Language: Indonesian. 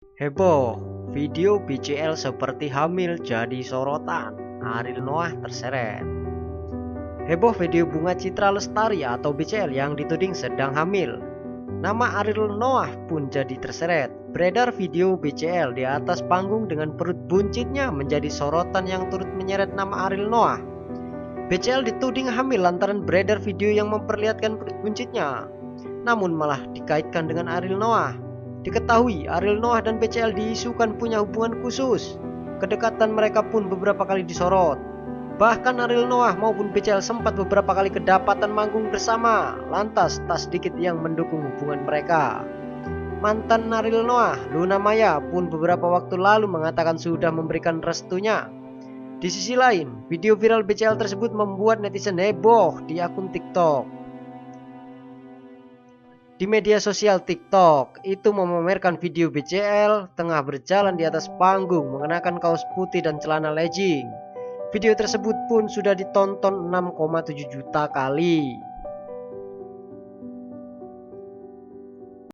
Heboh, video BCL seperti hamil jadi sorotan. Ariel Noah terseret. Heboh video Bunga Citra Lestari atau BCL yang dituding sedang hamil. Nama Ariel Noah pun jadi terseret. Beredar video BCL di atas panggung dengan perut buncitnya menjadi sorotan yang turut menyeret nama Ariel Noah. BCL dituding hamil lantaran beredar video yang memperlihatkan perut buncitnya, namun malah dikaitkan dengan Ariel Noah. Diketahui Ariel Noah dan BCL diisukan punya hubungan khusus. Kedekatan mereka pun beberapa kali disorot. Bahkan Ariel Noah maupun BCL sempat beberapa kali kedapatan manggung bersama. Lantas tak sedikit yang mendukung hubungan mereka. Mantan Ariel Noah, Luna Maya pun beberapa waktu lalu mengatakan sudah memberikan restunya. Di sisi lain, video viral BCL tersebut membuat netizen heboh di akun TikTok. Di media sosial TikTok, itu memamerkan video BCL tengah berjalan di atas panggung mengenakan kaos putih dan celana legging. Video tersebut pun sudah ditonton 6,7 juta kali.